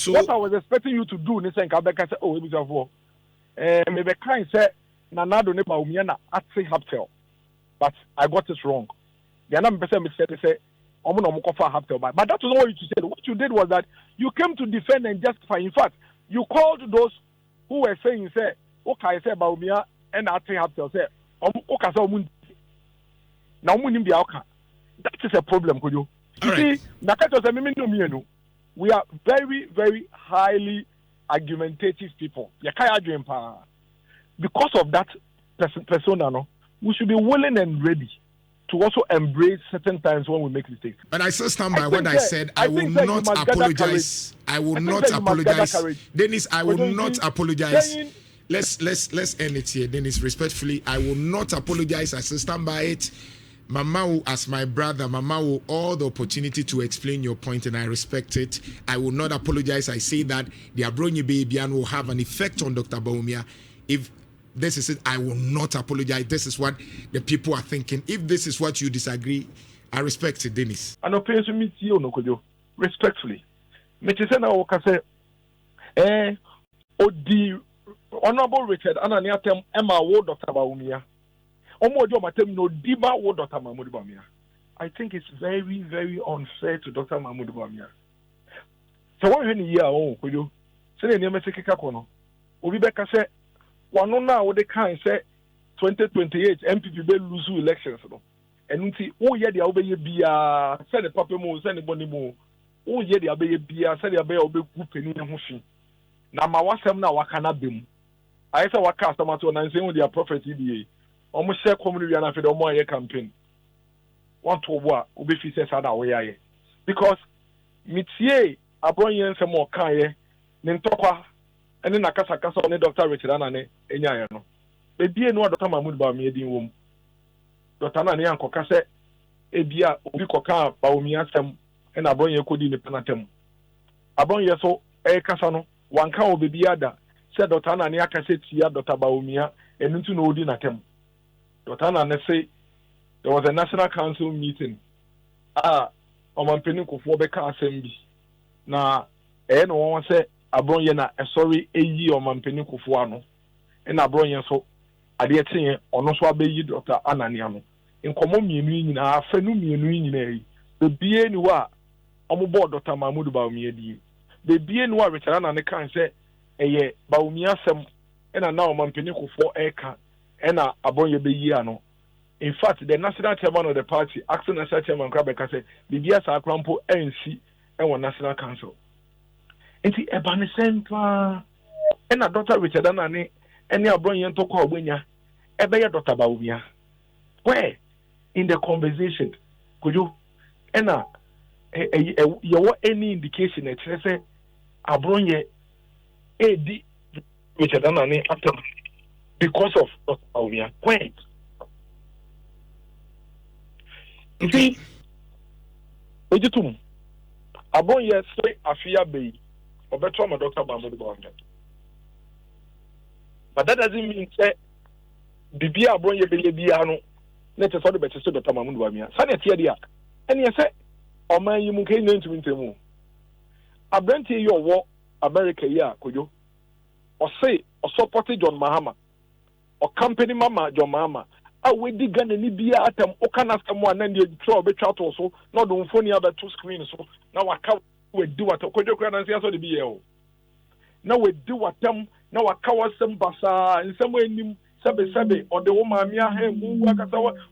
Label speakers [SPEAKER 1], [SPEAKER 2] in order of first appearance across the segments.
[SPEAKER 1] So
[SPEAKER 2] what I was expecting you to do, ni say nka say, oh, ebusafo. Maybe kind say Nana do ne ba umia na ate haptel, but I got it wrong. The other person said say, "Omo no mo kofa haptel," but that was not what you said. What you did was that you came to defend and justify. In fact, you called those who were saying say, "Okay, say ba umia and ate haptel say, okay say omo na omo nim bia oka." That is a problem, could you? You see, we are very, very highly argumentative people. Because of that persona, no, we should be willing and ready to also embrace certain times when we make mistakes.
[SPEAKER 1] But I still stand by what I said. I will not apologize. I will not apologize. Dennis, I will not apologize. Let's end it here, Dennis. Respectfully, I will not apologize. I still stand by it. Mama, as my brother, Mama will all the opportunity to explain your point, and I respect it. I will not apologize. I say that the Abronye baby will have an effect on Dr. Bawumia. If this is it, I will not apologize. This is what the people are thinking. If this is what you disagree, I respect it, Dennis.
[SPEAKER 2] And I pay to meet you, no, respectfully. Metisena Okase, the Honorable Richard Ananiatem Emma Ward, Dr. Bawumia. I think it's very, very unfair to Dr. Mahmoud Bamia. So what in year could you say the name of Kono? Obibeka said, one now what they can say 2028 MPP will lose elections. And you see, oh, yeah, the Obey Bia, send the Papa Mo, send the Bonimo, oh, yeah, the Obey Bia, send the Obey Group in Hushi. Now, my was now, what can I be? I saw what customer to announce their prophet EDA. Almost share community and after the more campaign. Want to work, will be says other way. Because Mitie, Abronye, some more Kaye, Nintokwa, and then Nakasa Casa on the Dr. Richard Anane, Enyano. Baby, no Dr. Mahmoud Bawumia in womb. Dr. Nani and Kokase, Ebia, Ubikoka, Bawumia, Sam, and Abronye could in the Penatem. Abronye so, Casano, one cow baby other, said Dr. Nani Akase, Dr. Bawumia, and into no dinatem. Dr. say there was a national council meeting. Omampeni Kufuor beka assembly. Na no one say Abronye na sorry eyi Omampeni Kufuor no. And Abronye so ade etin ono so abeyi Dr. Anania no. Nkomo mienu nyina afenu mienu nyina yi. The bie ni wa omobo Dr. Mahmoud Bawumia di. The bie ni wa Richard Anane kan say eye Bawumia sem na Omampeni Kufuor eka. And Abronye be no. In fact, the national chairman of the party, acting national chairman Krabeka said, the BS are crampo NC and one national council. And the Ebony Central and a Dr. Richard Anani and the Abronye to call Winya, Ebaya Dr. Bawumia. Where in the conversation could you and you any indication that say Abronye AD Richard Anani after because of Dr. Bawumia. Wait. You see, Ojitum, Abronye say Afia Bay, or better, my Dr. Mahmoud Bawumia. But that doesn't mean say Bibia Abronye Biano, let us order better Dr. Mahmoud Bawumia. Sanet Yadia, and you say, oh man, you can't name to Intemu. Abrante your war, America, yeah, could you? Or say, or supported John Mahama. Or company mama John Mama. I will dig and any be at them, or can ask someone and you throw a bit out also, not on phone about 2 screens. So now I can't do what could you grant and answer the BL. Now we do what them, now I cover some basa in some way, Sabe, or the woman, Mia,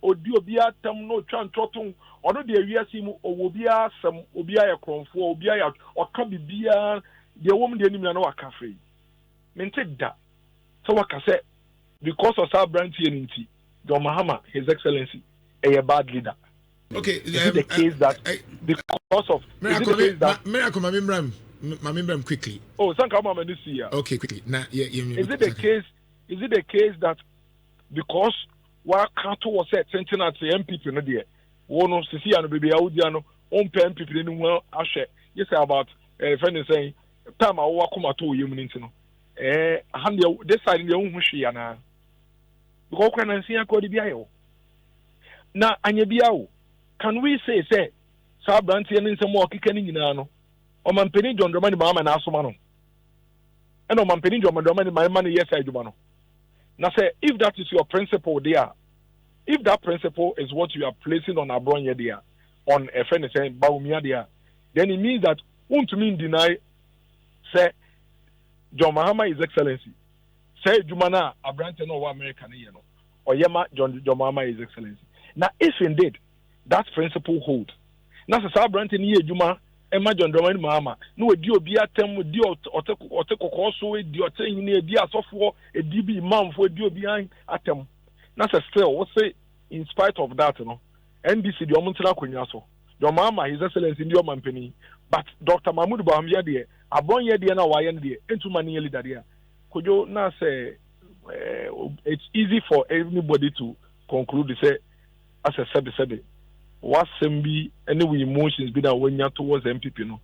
[SPEAKER 2] or do be at them, no chant trotting, or no dear Yasim, or will be some, will be a cron for, be out, or can be beer, the woman didn't know a cafe. Men take that. So what I say. Because of our brand TNT, John Mahama, His Excellency, a bad leader.
[SPEAKER 1] Okay,
[SPEAKER 2] is it the case that because of
[SPEAKER 1] Miracle, my member, quickly.
[SPEAKER 2] Oh, thank you, this year.
[SPEAKER 1] Okay, quickly. Now,
[SPEAKER 2] is it the case? Is it the case that because what Kato was said, sending out the MPP no there, one of Sisi and baby Audiano, on MPP in well, Ashe. Yes, about friend is saying, time I walk come at 2 years. This side in the own Mushiana. Because when I see a code biao. Now, Anya biao. Can we say, Sabranti and some more kicking in ano? Omampeni John Dramani Mama na Asomano. And Omampeni John Dramani my money yes I do mano. Now say if that is your principle there, if that principle is what you are placing on Abronye there, on a friend saying Baumia there, then it means that won't mean deny say John Mahama is excellency. Say Jumana Abrante no American or Yama John Mahama is excellency. Now if indeed that principle hold, now say Abrante ni Juma Emma John Dramani Mahama no di obi atem di oteko so di oten ni di asofo e di bi imam fo di obi an atem. Now say still what say in spite of that NBC the omuntra kwanya so John Mahama his excellency ndi omampani but Dr. Mahmoud Bawumia there Abronye there na waye there entuma ni leader there kojo na say it's easy for anybody to conclude say as a sabe what be any emotions be that when you towards MPP no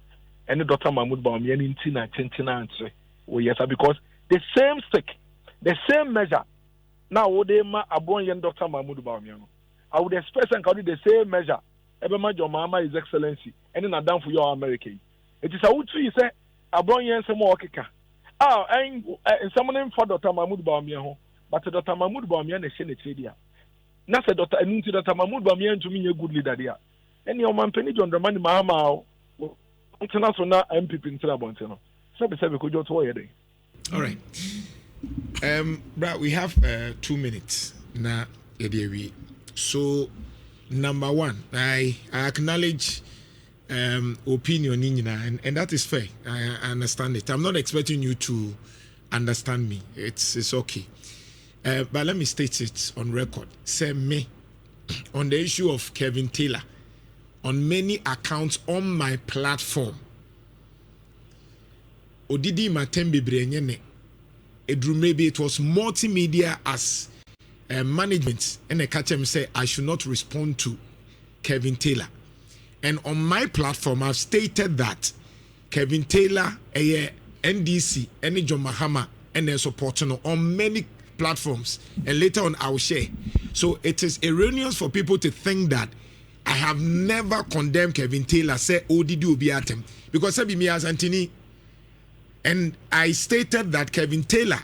[SPEAKER 2] any Dr. Mahmoud Bawumia in 1999 yes because the same stick the same measure now would they ma Abronye Dr. Mahmoud Bawumia no I would expect and the same measure Ebema John Mahama His Excellency and then down for your American. It is a would say Abronye and some more kika. And someone for Dr. Mahmoud Bawumia, but Dr. Mahmoud Bawumia is Senate there. Now said Dr. Mahmoud Bawumia to me a good leader there. And your man Penny John Dramani Mahama international MPP in Trabontino. Sabe could you to day.
[SPEAKER 1] All right. Brad, we have 2 minutes now. So number one, I acknowledge opinion and that is fair. I understand it. I'm not expecting you to understand me. It's okay. But let me state it on record. Say me on the issue of Kevin Taylor on many accounts on my platform. Odidi Matembe Brenyene. Maybe it was multimedia as management and I catch him say I should not respond to Kevin Taylor. And on my platform, I've stated that Kevin Taylor, NDC, and John Mahama, and their supporting on many platforms. And later on, I will share. So it is erroneous for people to think that I have never condemned Kevin Taylor, say, oh, did you be at him? Because I be me as Anthony. And I stated that Kevin Taylor,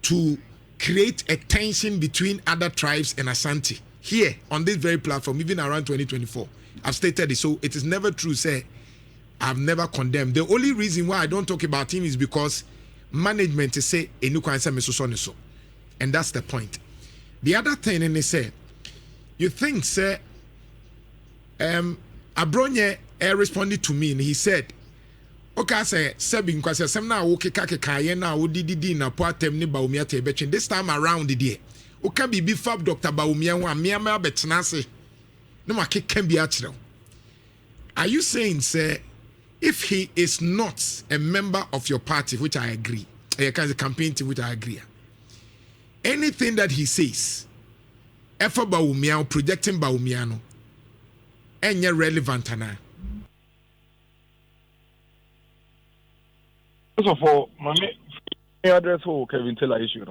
[SPEAKER 1] to create a tension between other tribes and Ashanti. Here, on this very platform, even around 2024, I've stated it. So it is never true, say, I've never condemned. The only reason why I don't talk about him is because management is say, and that's the point. The other thing, and they say, you think, say, Abronye responded to me, and he said, okay, say, Sebin, because some now, okay, Kakayena, Udidi, na Poatem, ni Baumia Tebechin. This time around the day. Okay, be before Dr. Baumia, Miama Betnase. No, my kick can be actual. Are you saying, sir, if he is not a member of your party, which I agree, a kind of campaign to which I agree, anything that he says, effort Baumia, projecting Baumiano, and you're relevant, Anna?
[SPEAKER 2] First of all, my address for Kevin Taylor issue.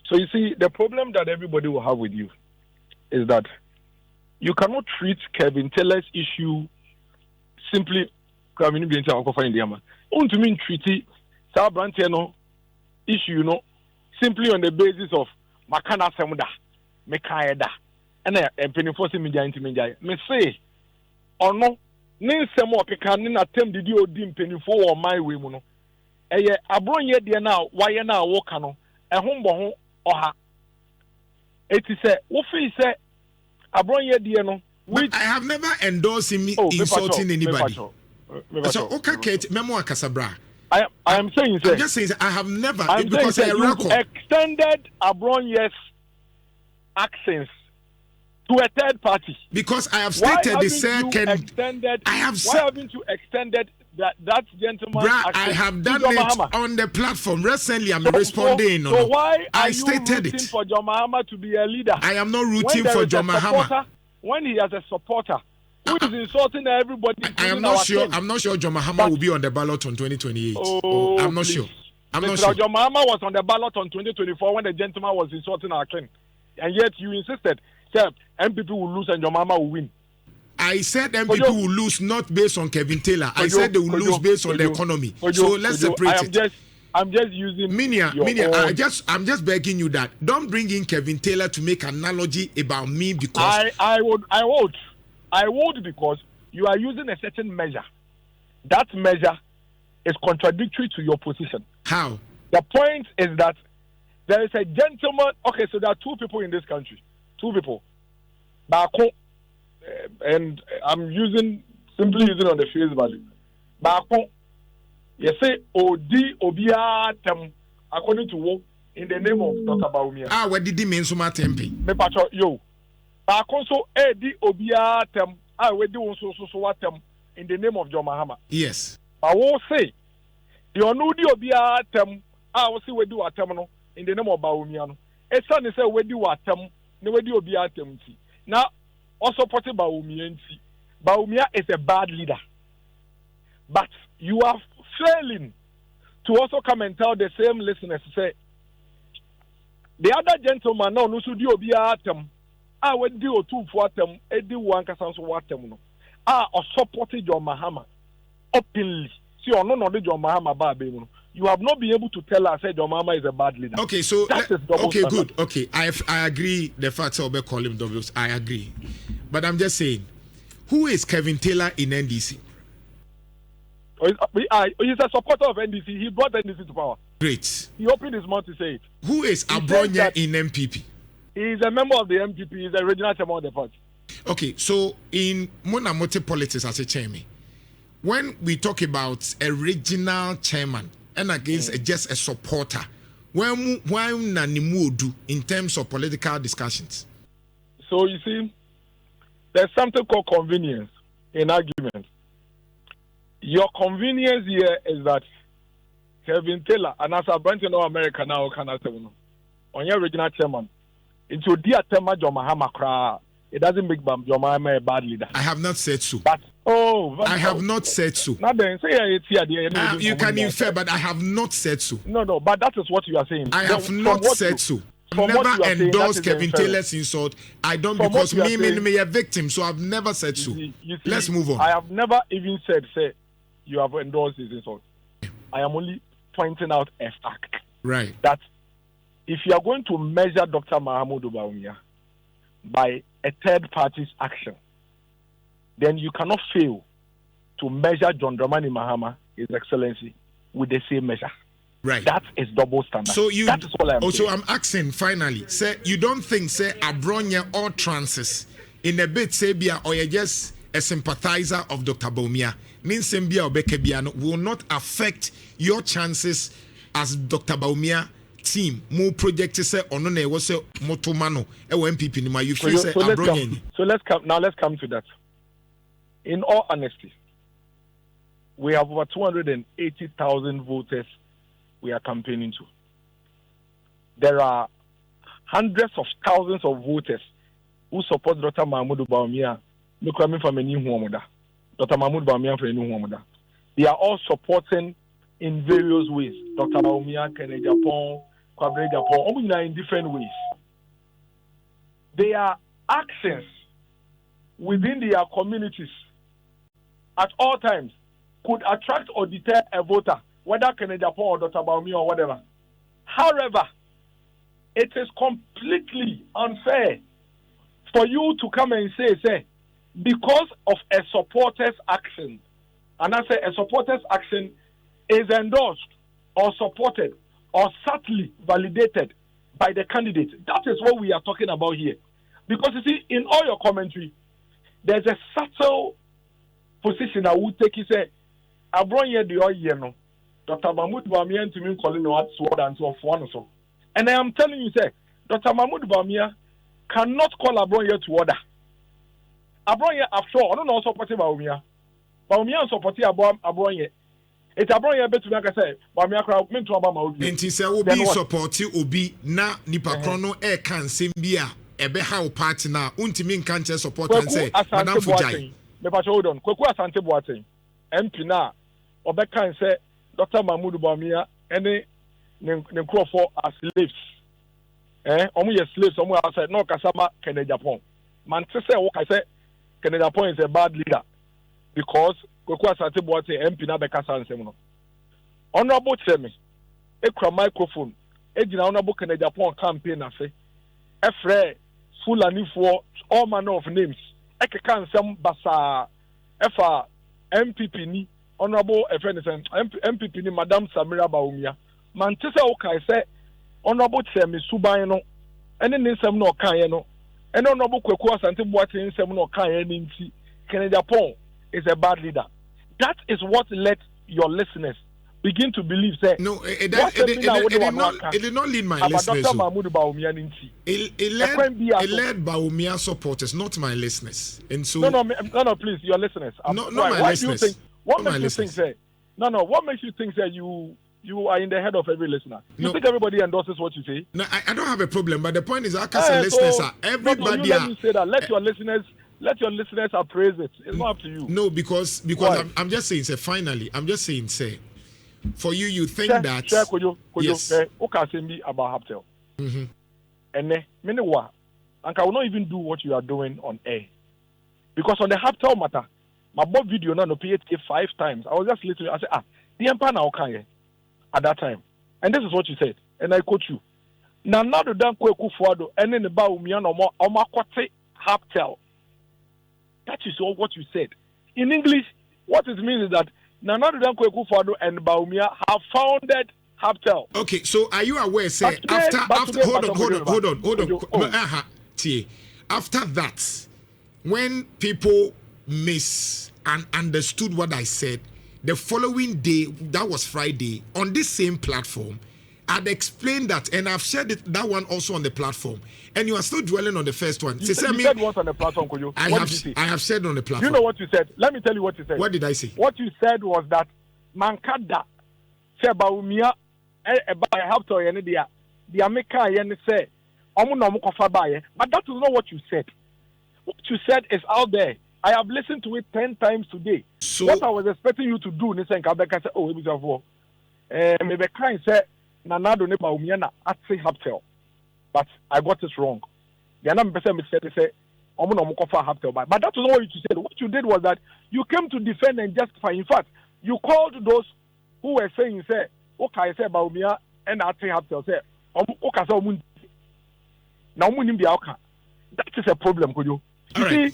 [SPEAKER 2] So you see, the problem that everybody will have with you is that you cannot treat Kevin Taylor's issue simply. I mean, being to mean treaty Sabranteno issue, simply on the basis of Makana Samuda, Mekaeda, and penny media into media. Me say, or no, name some more can attempt the deal dim penny for my women. Abronye dia now, why now walk a home oha. It is a wofi say Abronye dia no.
[SPEAKER 1] I have never endorsed him insulting anybody. So okay, Kate, memoir Casabra.
[SPEAKER 2] I am saying, sir.
[SPEAKER 1] I'm just saying I have never
[SPEAKER 2] because I extended Abronye's accents to a third party.
[SPEAKER 1] Because I have stated the second.
[SPEAKER 2] Why haven't you extended that gentleman?
[SPEAKER 1] I have done it on the platform. Recently, I'm responding.
[SPEAKER 2] So why are you rooting for John Mahama to be a leader?
[SPEAKER 1] I am not rooting for John Mahama.
[SPEAKER 2] When he has a supporter who is insulting everybody.
[SPEAKER 1] I am not sure. I'm not sure John Mahama will be on the ballot on 2028. I'm not sure. I'm not sure.
[SPEAKER 2] John Mahama was on the ballot on 2024 when the gentleman was insulting our king. And yet you insisted that MPP will lose and John Mahama will win.
[SPEAKER 1] I said MPP will lose not based on Kevin Taylor. I said they will lose based on the economy. So let's separate it.
[SPEAKER 2] I'm just using
[SPEAKER 1] Minia, I'm just begging you that don't bring in Kevin Taylor to make analogy about me because
[SPEAKER 2] I would because you are using a certain measure. That measure is contradictory to your position.
[SPEAKER 1] How?
[SPEAKER 2] The point is that there is a gentleman. Okay, so there are two people in this country. Two people. Bako, and I'm simply using on the face value. Bako. You say Odi Obiatem according to what in the name of Dr. Bawumia.
[SPEAKER 1] What did he mean so much tempe?
[SPEAKER 2] Me pacho yo. Bakonso Edi Obiatem we do so watem in the name of John Mahama.
[SPEAKER 1] Yes.
[SPEAKER 2] I will say the onudi Obiatem we see we do atem no in the name of Bawumia no. It's not say we do atem no we do Obiatem ti. Now also support Bawumia nti. Bawumia is a bad leader. But you are failing to also come and tell the same listeners to say the other gentleman now no should do Obiatem we do two for them edi one kasanso watem no or supported John Mahama openly. See or no John Mahama babe no. You have not been able to tell us that John Mahama is a bad leader.
[SPEAKER 1] Okay, so okay,
[SPEAKER 2] standard.
[SPEAKER 1] good. Okay, I agree. The fact that we call him doubles, I agree. But I'm just saying, who is Kevin Taylor in NDC?
[SPEAKER 2] He's a supporter of NDC. He brought NDC to power.
[SPEAKER 1] Great.
[SPEAKER 2] He opened his mouth to say it.
[SPEAKER 1] Who is Aboagye in MPP?
[SPEAKER 2] He is a member of the MPP. He is a regional chairman of the party.
[SPEAKER 1] Okay, so in Monamote politics as a chairman, when we talk about a regional chairman and against just a supporter, why Nanimudu in terms of political discussions?
[SPEAKER 2] So you see, there's something called convenience in argument. Your convenience here is that Kevin Taylor, and as a branch in America now, can I say, on your regional chairman, into dear Tema John Mahama, it doesn't make John Mahama a bad leader.
[SPEAKER 1] I have not said so.
[SPEAKER 2] But
[SPEAKER 1] I have not said so. You can infer, but I have not said so.
[SPEAKER 2] No, but that is what you are saying.
[SPEAKER 1] I have not said so. Never endorsed Kevin Taylor's insult. I don't because me a victim, so I've never said so. Let's move on.
[SPEAKER 2] I have never even said, you have endorsed his insult. I am only pointing out a fact.
[SPEAKER 1] Right.
[SPEAKER 2] That if you are going to measure Dr. Mahamudu Bawumia by a third party's action, then you cannot fail to measure John Dramani Mahama, His Excellency, with the same measure.
[SPEAKER 1] Right.
[SPEAKER 2] That is double standard. So that is all I'm saying.
[SPEAKER 1] I'm asking finally, say you don't think Abronya or trances in a bit or you're just a sympathizer of Dr. Bawumia means Sembia or Bekebiano will not affect your chances as Dr. Bawumia team more projected say on no was a motomano MPP nima you feel say Abronya.
[SPEAKER 2] So let's come to that. In all honesty, we have over 280,000 voters we are campaigning to. There are hundreds of thousands of voters who support Dr. Mahamudu Bawumia. Dr. Mahamudu Bawumia for any. They are all supporting in various ways. Dr. Bawumia, Kennedy Japan, Kwabre Japan, all in different ways. Their actions within their communities at all times could attract or deter a voter, whether Kennedy Japan or Dr. Bawumia or whatever. However, it is completely unfair for you to come and say, because of a supporter's action, and I say a supporter's action is endorsed or supported or subtly validated by the candidate. That is what we are talking about here. Because you see, in all your commentary, there's a subtle position I would take. You say, I brought here the oil, no. Dr. Mahamudu Bawumia to me calling what sword and so on. And I am telling you, Dr. Mahamudu Bawumia cannot call Abronya to order. Abronya, after all, I don't know supporting Bawumia. Bawumia supporting Abronya. It's Abronya better to make say, Bawumia crowd meant to Obama.
[SPEAKER 1] And he said, Obi supporting Obi na nipa chrono can Simbia, ebe how party now, Untimin can't support and say, Madame Fujai.
[SPEAKER 2] But hold on, Kweku Asante Boateng, MP na, Obeka and say, Dr. Mahamudu Bawumia, any Necropho are slaves. Omu ye slaves, omu outside, no Kasama, Kennedy Japan. Man, say, what I say, Kennedy Japan is a bad leader because Kweku Asante Boateng MP na beka sansem no. Honorable Chemi, ekura microphone, ejina Honorable Kennedy Japan campaign afe. Efre Fulani for all manner of names. Ekeka nsem basa efa MPP ni Honorable MPP ni Madam Samira Baumia. Mantese okai say Honorable Chemi Suban no ene nsem no kan no. And Honorable Kweku Asante Boateng nsem no kan ene nti Kennedy Japan is a bad leader. That is what let your listeners begin to believe. Say,
[SPEAKER 1] no, it did not lead my listeners. It led Baumia supporters, not my listeners. And so
[SPEAKER 2] no, please, your listeners.
[SPEAKER 1] Not my listeners.
[SPEAKER 2] What makes you think? Say, what makes you think that you are in the head of every listener? You think everybody endorses what you say?
[SPEAKER 1] No, I don't have a problem, but the point is, our listeners are everybody.
[SPEAKER 2] Let me say that. Let your listeners appraise it. It's not up to you.
[SPEAKER 1] No, because I'm just saying, say, finally, I'm just saying, say, for you think that.
[SPEAKER 2] Yes. Okay, about Haptel. And meanwhile, I will not even do what you are doing on air. Because on the Haptel matter, my board video now no PHK 5 times. I was just listening. I said, the empire now can at that time. And this is what you said. And I quote you. Nana Jantuah and then the Baumia no more Omakote Haptel. That is all what you said. In English, what it means is that Nana Jantuah and Baumia have founded Haptel.
[SPEAKER 1] Okay, so are you aware, say, hold on. After that, when people misunderstood what I said, the following day, that was Friday, on this same platform, I'd explained that, and I've shared that one also on the platform. And you are still dwelling on the first one.
[SPEAKER 2] You said what on the platform, could you?
[SPEAKER 1] I have said on the platform.
[SPEAKER 2] You know what you said? Let me tell you what you said.
[SPEAKER 1] What did I say?
[SPEAKER 2] What you said was that Mankada say Baumia help to the America say but that is not what you said. What you said is out there. I have listened to it 10 times today. So what I was expecting you to do, Nisa and Kabeka say, oh, it was maybe kind say Nana do ne Baumia na atse Haptel. But I got it wrong. The other person said, but that was not what you said. What you did was that you came to defend and justify. In fact, you called those who were saying, say, okay, say Baumia and I say Haptel, say, okay, now that is a problem, could you? You see,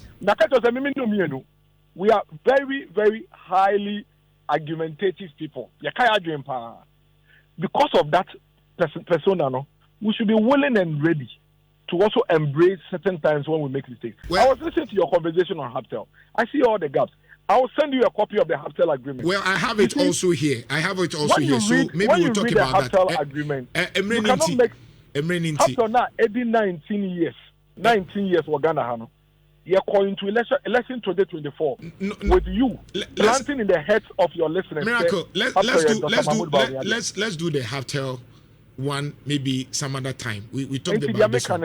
[SPEAKER 2] we are very, very highly argumentative people. Because of that persona, no, we should be willing and ready to also embrace certain times when we make mistakes. Well, I was listening to your conversation on Haptel. I see all the gaps. I will send you a copy of the Haptel agreement.
[SPEAKER 1] Well, I have it also here. So maybe we'll talk about that.
[SPEAKER 2] Haptel agreement, you cannot make Haptel now 19 years. 19 years for Ghana Hano. You're calling to election 2024 with you planting in the heads of your listeners.
[SPEAKER 1] Miracle. Let's do the Haptel one maybe some other time. We talked about this one.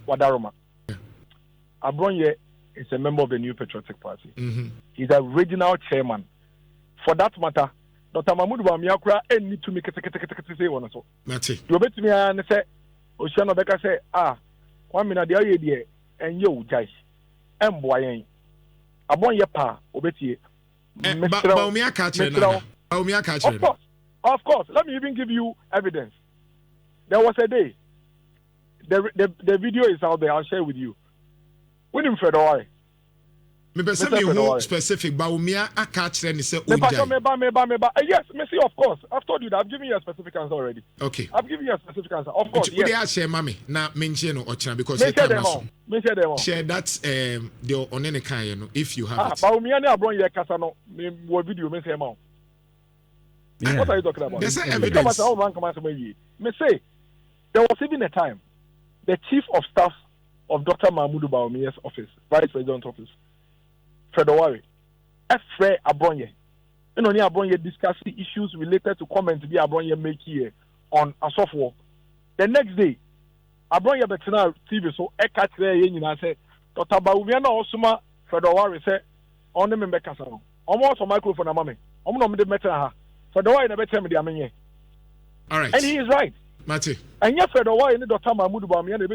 [SPEAKER 2] Wadaroma. Abronye is a member of the New Patriotic Party. He's a regional chairman. For that matter, Dr. Mahmoud Bawumia need to make say one so.
[SPEAKER 1] Mati.
[SPEAKER 2] You bet me and say Oceano Beka say 1 minute the idea and you guys and boy Abonye pa obetie.
[SPEAKER 1] Bawumia catcher.
[SPEAKER 2] Of course. Let me even give you evidence. There was a day. The video is out there. I'll share with you. When in Federal.
[SPEAKER 1] Specific Bawumia a catcher and say
[SPEAKER 2] yes, Messi, of course. I've told you that. I've given you a specific answer already.
[SPEAKER 1] Okay.
[SPEAKER 2] I've given you a specific answer. Of course.
[SPEAKER 1] Yes. Share mommy. Now mention or channel because
[SPEAKER 2] share
[SPEAKER 1] that the on any kind, if you have it.
[SPEAKER 2] Bawumia na abron ye kasa no me video me say ma. What are you talking about?
[SPEAKER 1] There's evidence.
[SPEAKER 2] Me say there was even a time the chief of staff of Dr. Mahmoud Bawumia's office, Vice President's office, Federal, F. Abronye. You know, Abronye discussing issues related to comments the Abronye make here on a software. The next day, Abronye Betina TV so catch there and say, Dr. Bawumia na Osuma Federal say, on the member Casano. Almost a microphone, a mommy. I'm not the matter. Federal in a better media.
[SPEAKER 1] All right.
[SPEAKER 2] And he is right.
[SPEAKER 1] Mati.
[SPEAKER 2] And yes, Federal in the Dr. Mahmoud Bawumia, the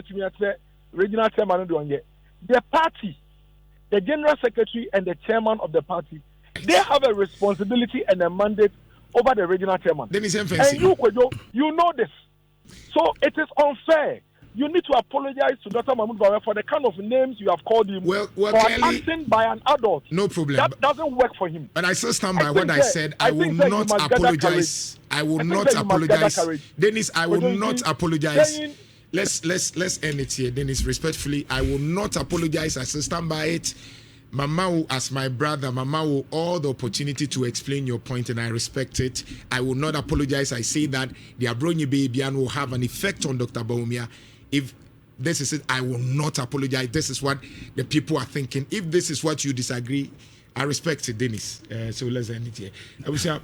[SPEAKER 2] regional chairman, the party, the general secretary and the chairman of the party, they have a responsibility and a mandate over the regional chairman.
[SPEAKER 1] And
[SPEAKER 2] you, Kwejo, you know this. So it is unfair. You need to apologize to Dr. Mahmoud Bawumia for the kind of names you have called him
[SPEAKER 1] for
[SPEAKER 2] clearly, acting by an adult.
[SPEAKER 1] No problem.
[SPEAKER 2] That doesn't work for him.
[SPEAKER 1] But I still stand by what I said. I will not apologize. I will not apologize. Dennis, I will not apologize. Let's end it here, Dennis. Respectfully, I will not apologize. I still stand by it. Mama, as my brother, Mama, all the opportunity to explain your point, and I respect it. I will not apologize. I say that the Abronyi baby will have an effect on Dr. Bawumia. If this is it, I will not apologize. This is what the people are thinking. If this is what you disagree, I respect it, Dennis. So let's end it here. I will say